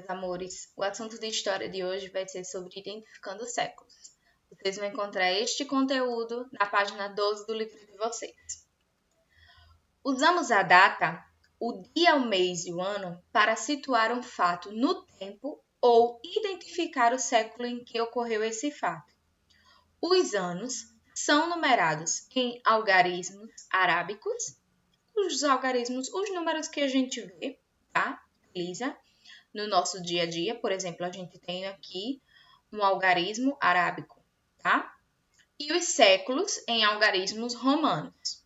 meus amores, o assunto de história de hoje vai ser sobre identificando séculos. Vocês vão encontrar este conteúdo na página 12 do livro de vocês. Usamos a data, o dia, o mês e o ano para situar um fato no tempo ou identificar o século em que ocorreu esse fato. Os anos são numerados em algarismos arábicos. Os algarismos, os números que a gente vê, tá? Utiliza no nosso dia a dia. Por exemplo, a gente tem aqui um algarismo arábico, tá? E os séculos em algarismos romanos.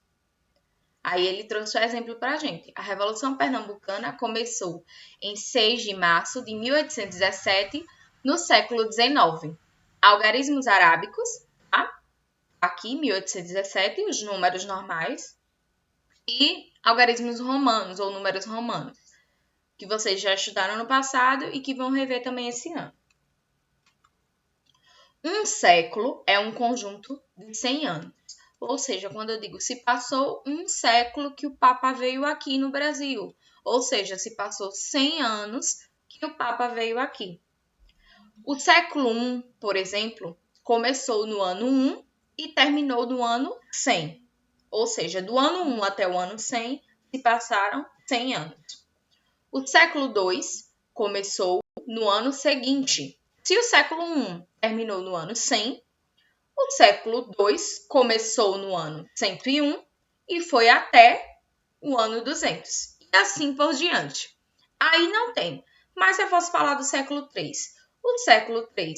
Aí ele trouxe o exemplo para a gente. A Revolução Pernambucana começou em 6 de março de 1817, no século XIX. Algarismos arábicos, tá? Aqui, 1817, os números normais. E algarismos romanos, ou números romanos, que vocês já estudaram no passado e que vão rever também esse ano. Um século é um conjunto de 100 anos. Ou seja, quando eu digo se passou um século que o Papa veio aqui no Brasil. Ou seja, se passou 100 anos que o Papa veio aqui. O século I, por exemplo, começou no ano 1 e terminou no ano 100. Ou seja, do ano 1 até o ano 100 se passaram 100 anos. O século II começou no ano seguinte. Se o século I terminou no ano 100, o século II começou no ano 101 e foi até o ano 200. E assim por diante. Aí não tem. Mas se eu fosse falar do século III, o século III,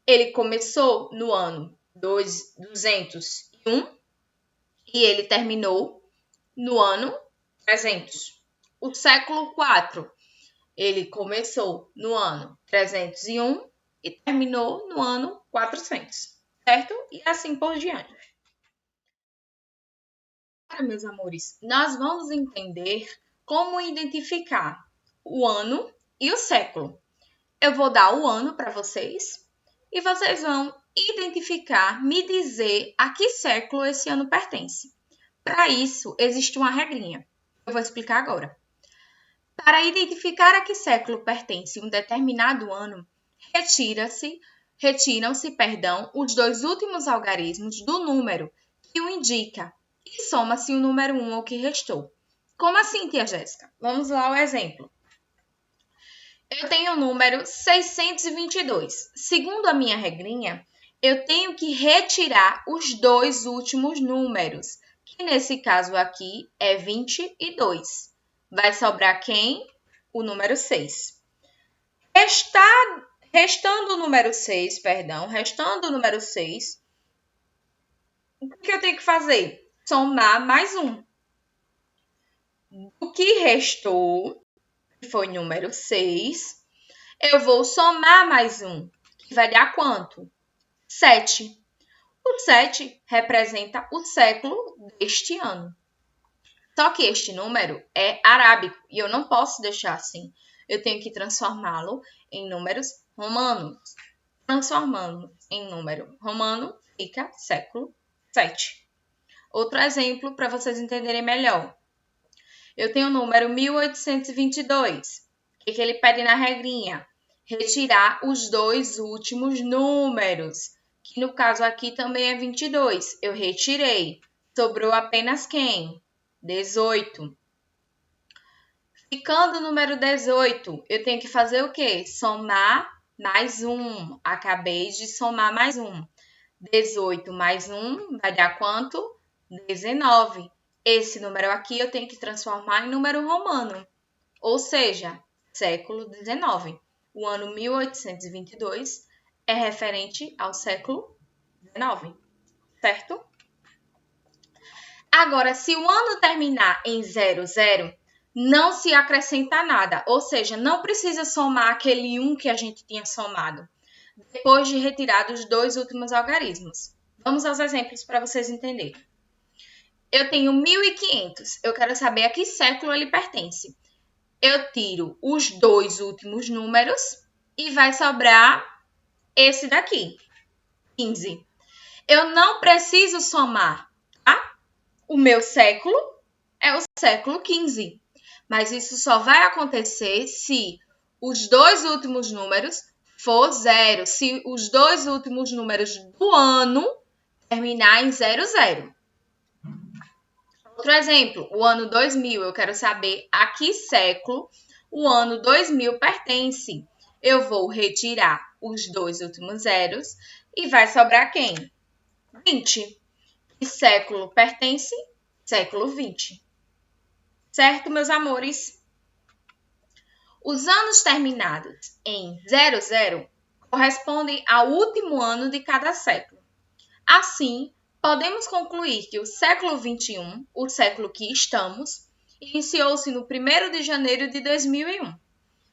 ele começou no ano 201 e ele terminou no ano 300. O século IV, ele começou no ano 301 e terminou no ano 400, certo? E assim por diante. Agora, meus amores, nós vamos entender como identificar o ano e o século. Eu vou dar o ano para vocês e vocês vão identificar, me dizer a que século esse ano pertence. Para isso, existe uma regrinha. Eu vou explicar agora. Para identificar a que século pertence um determinado ano, retiram-se, os dois últimos algarismos do número que o indica e soma-se o número 1 ao que restou. Como assim, tia Jéssica? Vamos lá ao exemplo. Eu tenho o número 622. Segundo a minha regrinha, eu tenho que retirar os dois últimos números, que nesse caso aqui é 22. Vai sobrar quem? O número 6. Restando o número 6, o que eu tenho que fazer? Somar mais um. O que restou, que foi número 6, eu vou somar mais um, que vai dar quanto? 7. O 7 representa o século deste ano. Só que este número é arábico e eu não posso deixar assim. Eu tenho que transformá-lo em números romanos. Transformando em número romano, fica século 7. Outro exemplo para vocês entenderem melhor. Eu tenho o número 1822. O que ele pede na regrinha? Retirar os dois últimos números, que no caso aqui também é 22. Eu retirei. Sobrou apenas quem? 18. Ficando o número 18, eu tenho que fazer o quê? Somar mais um. Acabei de somar mais um. 18 mais 1 vai dar quanto? 19. Esse número aqui eu tenho que transformar em número romano, ou seja, século 19. O ano 1822 é referente ao século 19, certo? Agora, se o ano terminar em 00, não se acrescenta nada, ou seja, não precisa somar aquele 1 que a gente tinha somado, depois de retirar os dois últimos algarismos. Vamos aos exemplos para vocês entenderem. Eu tenho 1500, eu quero saber a que século ele pertence. Eu tiro os dois últimos números e vai sobrar esse daqui, 15. Eu não preciso somar, tá? O meu século é o século 15. Mas isso só vai acontecer se os dois últimos números for 0. Se os dois últimos números do ano terminar em 00. Outro exemplo, o ano 2000. Eu quero saber a que século o ano 2000 pertence. Eu vou retirar os dois últimos zeros e vai sobrar quem? 20. Que século pertence? Século 20. Certo, meus amores? Os anos terminados em 00 correspondem ao último ano de cada século. Assim, podemos concluir que o século XXI, o século que estamos, iniciou-se no 1º de janeiro de 2001.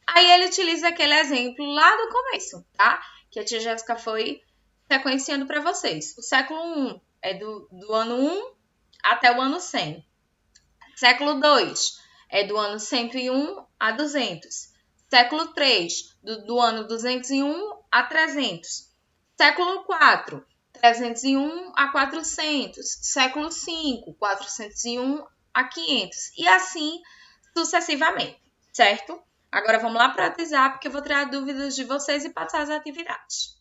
Aí ele utiliza aquele exemplo lá do começo, tá? Que a tia Jéssica foi sequenciando para vocês. O século I é do ano 1 até o ano 100. Século 2 é do ano 101 a 200. Século 3, do ano 201 a 300. Século 4, 301 a 400. Século 5, 401 a 500. E assim sucessivamente, certo? Agora vamos lá para o WhatsApp, que eu vou tirar dúvidas de vocês e passar as atividades.